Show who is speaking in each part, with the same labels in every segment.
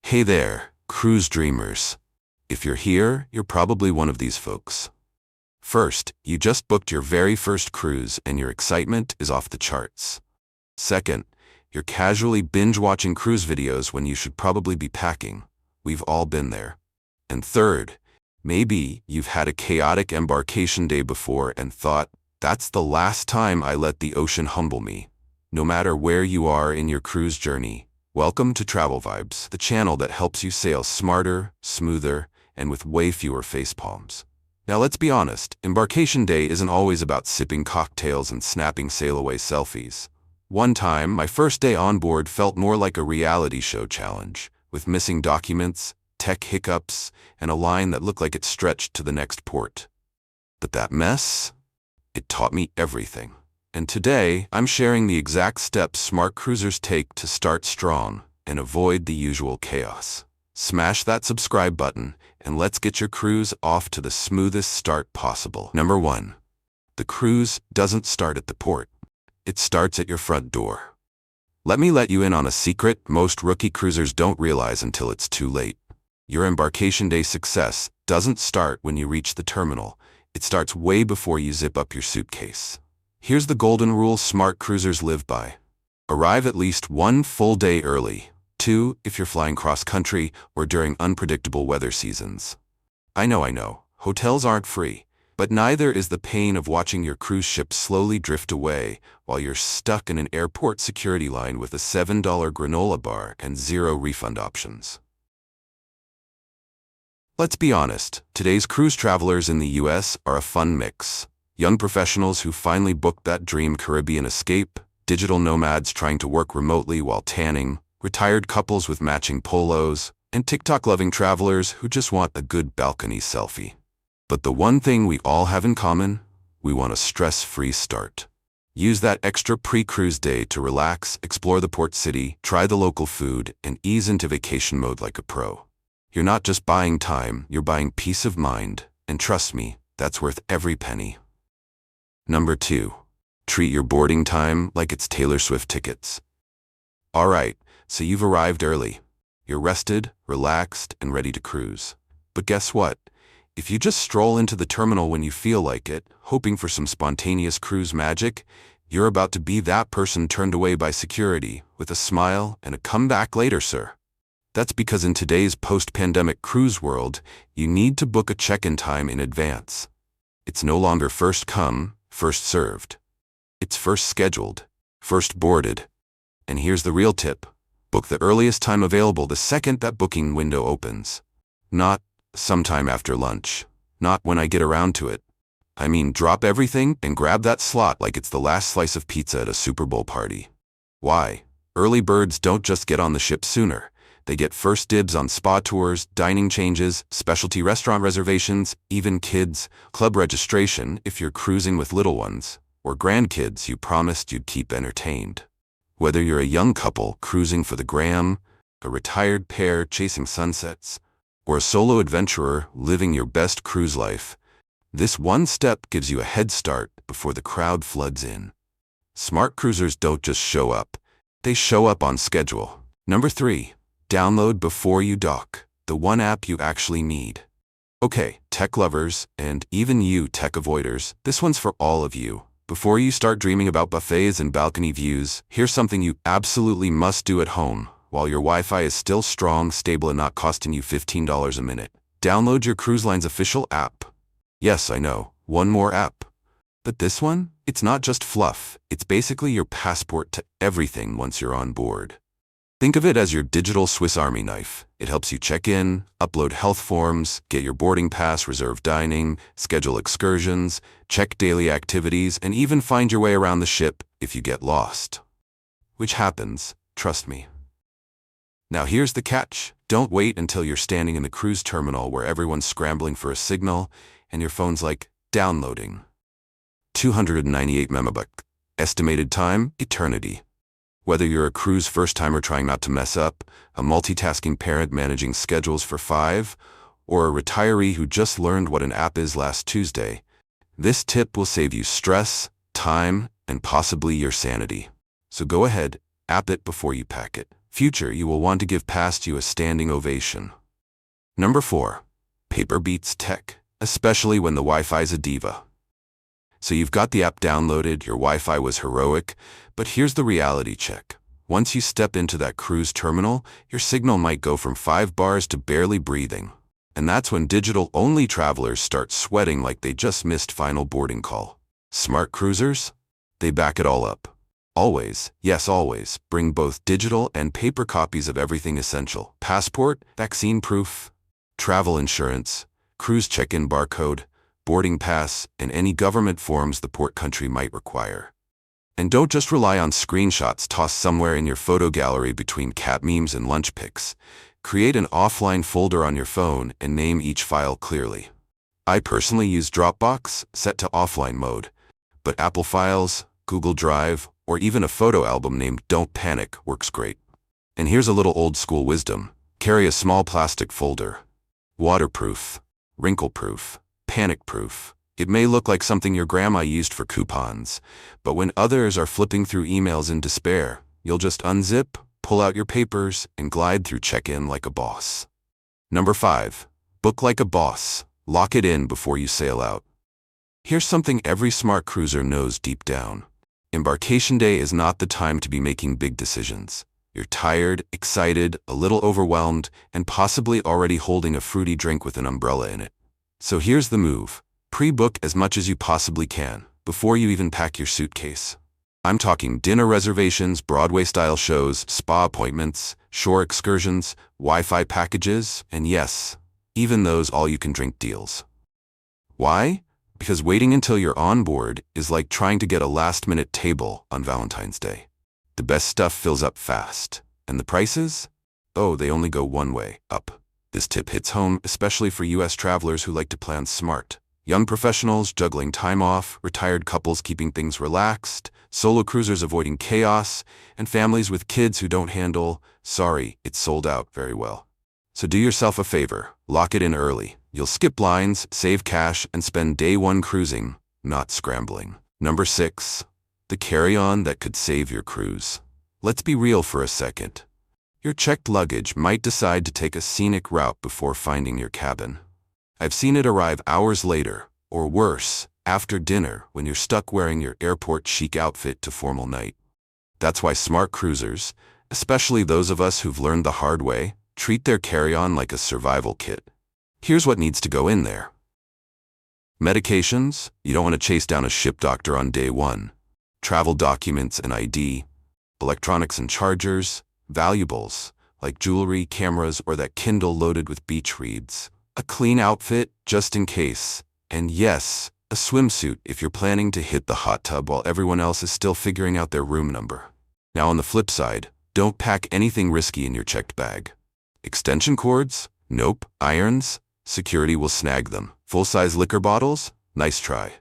Speaker 1: Hey there, cruise dreamers. If you're here, you're probably one of these folks. First, you just booked your very first cruise and your excitement is off the charts. Second, you're casually binge-watching cruise videos when you should probably be packing. We've all been there. And third, maybe you've had a chaotic embarkation day before and thought, that's the last time I let the ocean humble me. No matter where you are in your cruise journey, welcome to Travel Vibes, the channel that helps you sail smarter, smoother, and with way fewer facepalms. Now let's be honest, embarkation day isn't always about sipping cocktails and snapping sail-away selfies. One time, my first day on board felt more like a reality show challenge, with missing documents, tech hiccups, and a line that looked like it stretched to the next port. But that mess? It taught me everything. And today, I'm sharing the exact steps smart cruisers take to start strong and avoid the usual chaos. Smash that subscribe button, and let's get your cruise off to the smoothest start possible. Number 1. The cruise doesn't start at the port. It starts at your front door. Let me let you in on a secret most rookie cruisers don't realize until it's too late. Your embarkation day success doesn't start when you reach the terminal. It starts way before you zip up your suitcase. Here's the golden rule smart cruisers live by. Arrive at least 1 full day early. 2, if you're flying cross-country or during unpredictable weather seasons. I know, hotels aren't free, but neither is the pain of watching your cruise ship slowly drift away while you're stuck in an airport security line with a $7 granola bar and 0 refund options. Let's be honest, today's cruise travelers in the US are a fun mix. Young professionals who finally booked that dream Caribbean escape, digital nomads trying to work remotely while tanning, retired couples with matching polos, and TikTok-loving travelers who just want a good balcony selfie. But the one thing we all have in common, we want a stress-free start. Use that extra pre-cruise day to relax, explore the port city, try the local food, and ease into vacation mode like a pro. You're not just buying time, you're buying peace of mind, and trust me, that's worth every penny. Number 2. Treat your boarding time like it's Taylor Swift tickets. Alright, so you've arrived early. You're rested, relaxed, and ready to cruise. But guess what? If you just stroll into the terminal when you feel like it, hoping for some spontaneous cruise magic, you're about to be that person turned away by security with a smile and a "come back later, sir." That's because in today's post-pandemic cruise world, you need to book a check-in time in advance. It's no longer first come, first served. It's first scheduled, first boarded. And here's the real tip. Book the earliest time available the second that booking window opens. Not sometime after lunch. Not when I get around to it. I mean, drop everything and grab that slot like it's the last slice of pizza at a Super Bowl party. Why? Early birds don't just get on the ship sooner. They get first dibs on spa tours, dining changes, specialty restaurant reservations, even kids, club registration if you're cruising with little ones, or grandkids you promised you'd keep entertained. Whether you're a young couple cruising for the gram, a retired pair chasing sunsets, or a solo adventurer living your best cruise life, this one step gives you a head start before the crowd floods in. Smart cruisers don't just show up, they show up on schedule. Number 3. Download before you dock, the one app you actually need. Okay, tech lovers, and even you tech avoiders, this one's for all of you. Before you start dreaming about buffets and balcony views, here's something you absolutely must do at home, while your Wi-Fi is still strong, stable, and not costing you $15 a minute. Download your cruise line's official app. Yes, I know, one more app. But this one? It's not just fluff, it's basically your passport to everything once you're on board. Think of it as your digital Swiss Army knife. It helps you check in, upload health forms, get your boarding pass, reserve dining, schedule excursions, check daily activities, and even find your way around the ship if you get lost. Which happens, trust me. Now here's the catch. Don't wait until you're standing in the cruise terminal where everyone's scrambling for a signal and your phone's like, downloading. 298 MB. Estimated time, eternity. Whether you're a cruise first-timer trying not to mess up, a multitasking parent managing schedules for 5, or a retiree who just learned what an app is last Tuesday, this tip will save you stress, time, and possibly your sanity. So go ahead, app it before you pack it. future you will want to give past you a standing ovation. Number 4. Paper beats tech, especially when the Wi-Fi's a diva. So you've got the app downloaded, your Wi-Fi was heroic, but here's the reality check. Once you step into that cruise terminal, your signal might go from 5 bars to barely breathing. And that's when digital-only travelers start sweating like they just missed final boarding call. Smart cruisers? They back it all up. Always, yes always, bring both digital and paper copies of everything essential. Passport, vaccine proof, travel insurance, cruise check-in barcode, boarding pass, and any government forms the port country might require. And don't just rely on screenshots tossed somewhere in your photo gallery between cat memes and lunch pics. Create an offline folder on your phone and name each file clearly. I personally use Dropbox, set to offline mode, but Apple Files, Google Drive, or even a photo album named Don't Panic works great. And here's a little old school wisdom. Carry a small plastic folder. Waterproof, wrinkle-proof, panic-proof. It may look like something your grandma used for coupons, but when others are flipping through emails in despair, you'll just unzip, pull out your papers, and glide through check-in like a boss. Number 5. Book like a boss. Lock it in before you sail out. Here's something every smart cruiser knows deep down. Embarkation day is not the time to be making big decisions. You're tired, excited, a little overwhelmed, and possibly already holding a fruity drink with an umbrella in it. So here's the move. Pre-book as much as you possibly can, before you even pack your suitcase. I'm talking dinner reservations, Broadway-style shows, spa appointments, shore excursions, Wi-Fi packages, and yes, even those all-you-can-drink deals. Why? Because waiting until you're on board is like trying to get a last-minute table on Valentine's Day. The best stuff fills up fast. And the prices? Oh, they only go one way, up. This tip hits home especially for US travelers who like to plan smart. Young professionals juggling time off, retired couples keeping things relaxed, solo cruisers avoiding chaos, and families with kids who don't handle, sorry, it's sold out very well. So do yourself a favor, lock it in early. You'll skip lines, save cash, and spend day one cruising, not scrambling. Number 6. The carry-on that could save your cruise. Let's be real for a second. Your checked luggage might decide to take a scenic route before finding your cabin. I've seen it arrive hours later, or worse, after dinner when you're stuck wearing your airport chic outfit to formal night. That's why smart cruisers, especially those of us who've learned the hard way, treat their carry-on like a survival kit. Here's what needs to go in there. Medications, you don't want to chase down a ship doctor on day one. Travel documents and ID, electronics and chargers, valuables, like jewelry, cameras, or that Kindle loaded with beach reads. A clean outfit, just in case. And yes, a swimsuit if you're planning to hit the hot tub while everyone else is still figuring out their room number. Now on the flip side, don't pack anything risky in your checked bag. Extension cords? Nope. Irons? Security will snag them. Full-size liquor bottles? Nice try.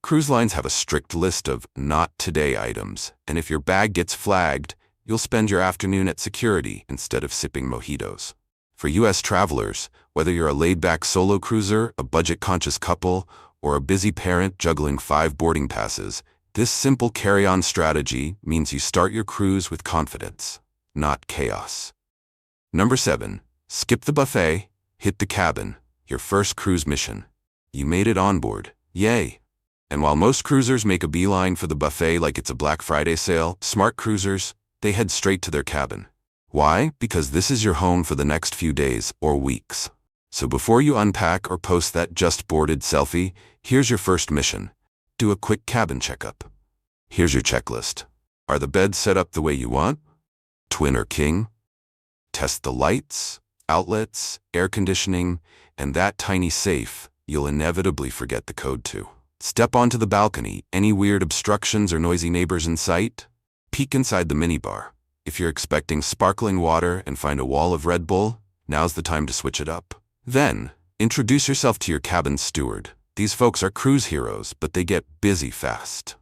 Speaker 1: Cruise lines have a strict list of not today items, and if your bag gets flagged, you'll spend your afternoon at security instead of sipping mojitos. For US travelers, whether you're a laid-back solo cruiser, a budget-conscious couple, or a busy parent juggling 5 boarding passes, this simple carry-on strategy means you start your cruise with confidence, not chaos. Number 7. Skip the buffet, hit the cabin, your first cruise mission. You made it on board. Yay! And while most cruisers make a beeline for the buffet like it's a Black Friday sale, smart cruisers, they head straight to their cabin. Why? Because this is your home for the next few days or weeks. So before you unpack or post that just boarded selfie, here's your first mission. Do a quick cabin checkup. Here's your checklist. Are the beds set up the way you want? Twin or king? Test the lights, outlets, air conditioning, and that tiny safe you'll inevitably forget the code to. Step onto the balcony. Any weird obstructions or noisy neighbors in sight? Peek inside the minibar. If you're expecting sparkling water and find a wall of Red Bull, now's the time to switch it up. Then, introduce yourself to your cabin steward. These folks are cruise heroes, but they get busy fast.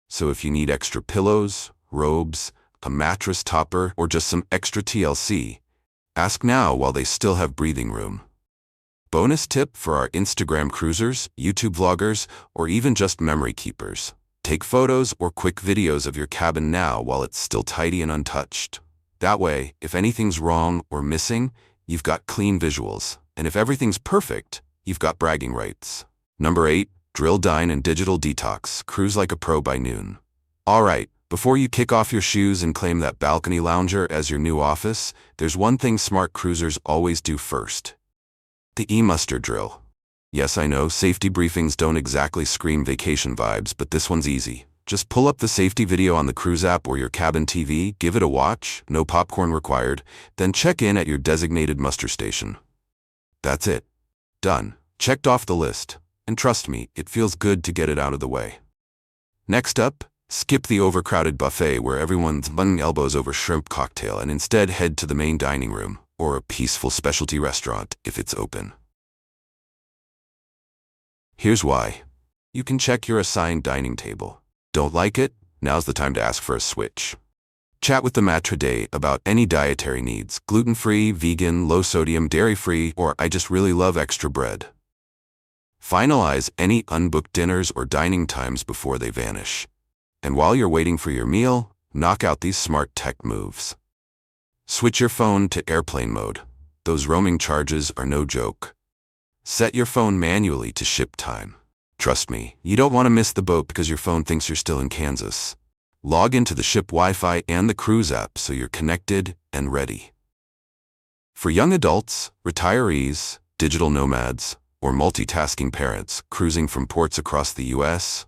Speaker 1: So if you need extra pillows, robes, a mattress topper, or just some extra TLC, ask now while they still have breathing room. Bonus tip for our Instagram cruisers, YouTube vloggers, or even just memory keepers. Take photos or quick videos of your cabin now while it's still tidy and untouched. That way, if anything's wrong or missing, you've got clean visuals. And if everything's perfect, you've got bragging rights. Number 8, drill, dine, and digital detox. Cruise like a pro by noon. All right, before you kick off your shoes and claim that balcony lounger as your new office, there's one thing smart cruisers always do first. The e-muster drill. Yes, I know, safety briefings don't exactly scream vacation vibes, but this one's easy. Just pull up the safety video on the cruise app or your cabin TV, give it a watch, no popcorn required, then check in at your designated muster station. That's it. Done. Checked off the list. And trust me, it feels good to get it out of the way. Next up, skip the overcrowded buffet where everyone's butting elbows over shrimp cocktail and instead head to the main dining room, or a peaceful specialty restaurant if it's open. Here's why. You can check your assigned dining table. Don't like it? Now's the time to ask for a switch. Chat with the maitre d' about any dietary needs, gluten-free, vegan, low-sodium, dairy-free, or I just really love extra bread. Finalize any unbooked dinners or dining times before they vanish. And while you're waiting for your meal, knock out these smart tech moves. Switch your phone to airplane mode. Those roaming charges are no joke. Set your phone manually to ship time. Trust me, you don't want to miss the boat because your phone thinks you're still in Kansas. Log into the ship Wi-Fi and the cruise app so you're connected and ready. For young adults, retirees, digital nomads, or multitasking parents cruising from ports across the U.S.,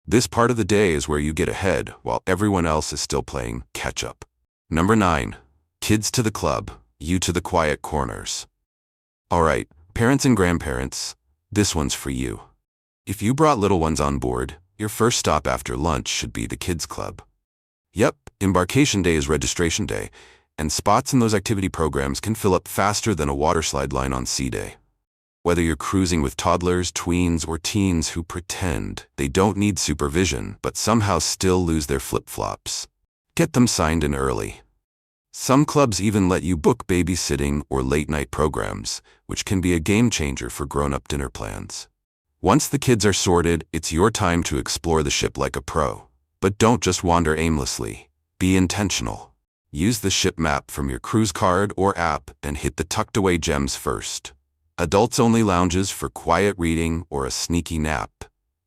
Speaker 1: this part of the day is where you get ahead while everyone else is still playing catch-up. Number 9. Kids to the club, you to the quiet corners. All right, parents and grandparents, this one's for you. If you brought little ones on board, your first stop after lunch should be the kids' club. Yep, Embarkation Day is registration day, and spots in those activity programs can fill up faster than a waterslide line on sea day. Whether you're cruising with toddlers, tweens, or teens who pretend they don't need supervision but somehow still lose their flip-flops, get them signed in early. Some clubs even let you book babysitting or late-night programs, which can be a game-changer for grown-up dinner plans. Once the kids are sorted, it's your time to explore the ship like a pro. But don't just wander aimlessly. Be intentional. Use the ship map from your cruise card or app and hit the tucked-away gems first. Adults-only lounges for quiet reading or a sneaky nap.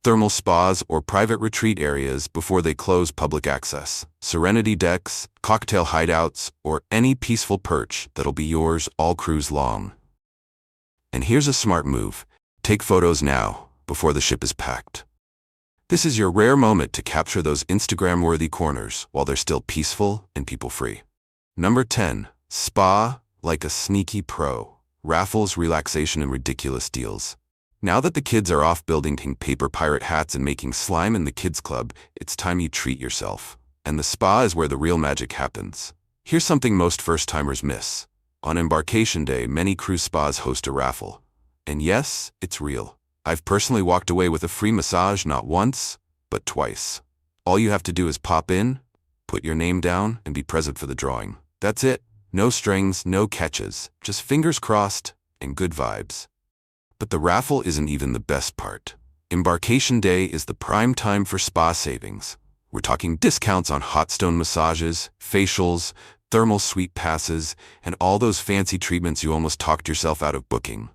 Speaker 1: Thermal spas or private retreat areas before they close public access. Serenity decks, cocktail hideouts, or any peaceful perch that'll be yours all cruise long. And here's a smart move. Take photos now, before the ship is packed. This is your rare moment to capture those Instagram-worthy corners while they're still peaceful and people-free. Number 10. Spa like a sneaky pro. Raffles, relaxation, and ridiculous deals. Now that the kids are off building paper pirate hats and making slime in the kids' club, it's time you treat yourself. And the spa is where the real magic happens. Here's something most first-timers miss. On Embarkation Day, many cruise spas host a raffle. And yes, it's real. I've personally walked away with a free massage not once, but twice. All you have to do is pop in, put your name down, and be present for the drawing. That's it. No strings, no catches, just fingers crossed and good vibes. But the raffle isn't even the best part. Embarkation Day is the prime time for spa savings. We're talking discounts on hot stone massages, facials, thermal suite passes, and all those fancy treatments you almost talked yourself out of booking.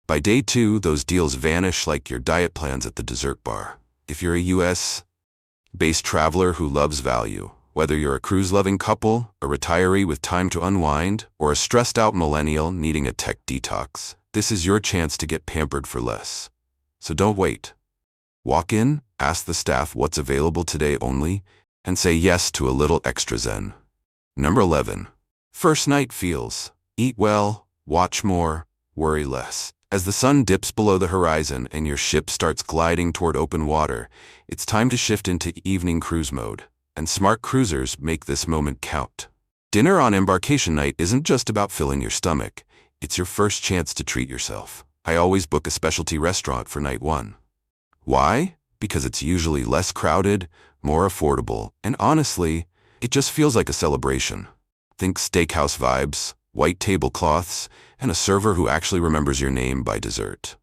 Speaker 1: By day 2, those deals vanish like your diet plans at the dessert bar. If you're a US-based traveler who loves value, whether you're a cruise-loving couple, a retiree with time to unwind, or a stressed-out millennial needing a tech detox, this is your chance to get pampered for less. So don't wait. Walk in, ask the staff what's available today only, and say yes to a little extra zen. Number 11. First night feels. Eat well, watch more, worry less. As the sun dips below the horizon and your ship starts gliding toward open water, it's time to shift into evening cruise mode. And smart cruisers make this moment count. Dinner on embarkation night isn't just about filling your stomach. It's your first chance to treat yourself. I always book a specialty restaurant for night 1. Why? Because it's usually less crowded, more affordable, and honestly, it just feels like a celebration. Think steakhouse vibes, white tablecloths, and a server who actually remembers your name by dessert.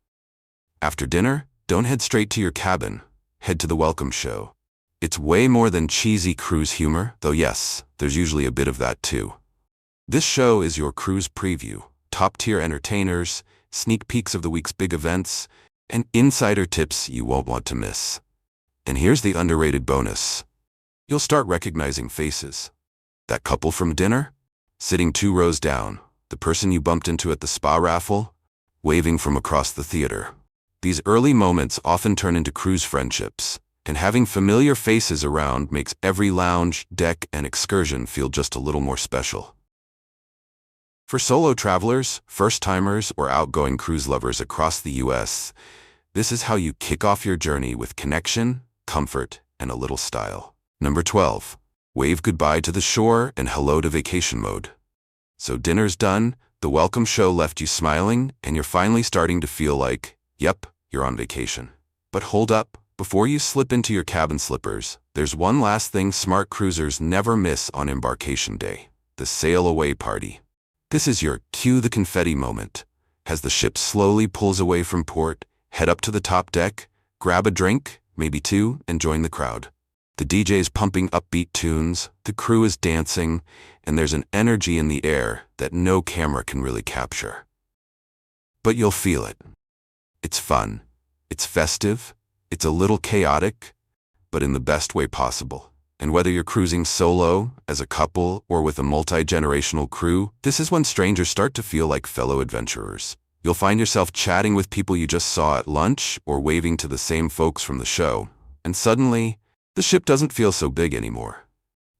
Speaker 1: After dinner, don't head straight to your cabin. Head to the welcome show. It's way more than cheesy cruise humor, though yes, there's usually a bit of that too. This show is your cruise preview, top-tier entertainers, sneak peeks of the week's big events, and insider tips you won't want to miss. And here's the underrated bonus. You'll start recognizing faces. That couple from dinner? Sitting 2 rows down. The person you bumped into at the spa raffle? Waving from across the theater. These early moments often turn into cruise friendships, and having familiar faces around makes every lounge, deck, and excursion feel just a little more special. For solo travelers, first-timers, or outgoing cruise lovers across the U.S., this is how you kick off your journey with connection, comfort, and a little style. Number 12. Wave goodbye to the shore and hello to vacation mode. So dinner's done, the welcome show left you smiling, and you're finally starting to feel like, yep, you're on vacation. But hold up, before you slip into your cabin slippers, there's one last thing smart cruisers never miss on embarkation day: the sail away party. This is your cue the confetti moment. As the ship slowly pulls away from port, head up to the top deck, grab a drink, maybe 2, and join the crowd. The DJ's pumping upbeat tunes, the crew is dancing, and there's an energy in the air that no camera can really capture. But you'll feel it. It's fun. It's festive. It's a little chaotic, but in the best way possible. And whether you're cruising solo, as a couple, or with a multi-generational crew, this is when strangers start to feel like fellow adventurers. You'll find yourself chatting with people you just saw at lunch or waving to the same folks from the show, and suddenly, the ship doesn't feel so big anymore.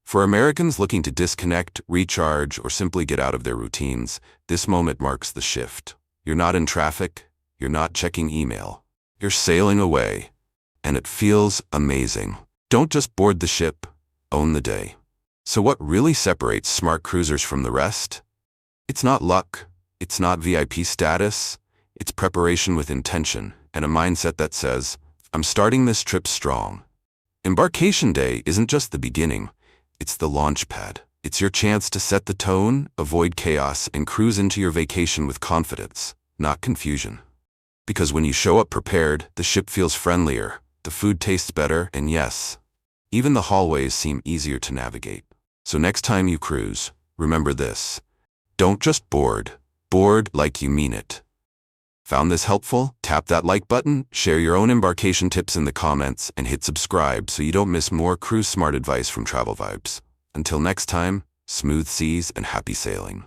Speaker 1: For Americans looking to disconnect, recharge, or simply get out of their routines, this moment marks the shift. You're not in traffic, you're not checking email. You're sailing away, and it feels amazing. Don't just board the ship, own the day. So what really separates smart cruisers from the rest? It's not luck, it's not VIP status, it's preparation with intention and a mindset that says, I'm starting this trip strong. Embarkation day isn't just the beginning, it's the launch pad. It's your chance to set the tone, avoid chaos, and cruise into your vacation with confidence, not confusion. Because when you show up prepared, the ship feels friendlier, the food tastes better, and yes, even the hallways seem easier to navigate. So next time you cruise, remember this. Don't just board like you mean it. Found this helpful? Tap that like button, share your own embarkation tips in the comments, and hit subscribe so you don't miss more cruise smart advice from Travel Vibes. Until next time, smooth seas and happy sailing.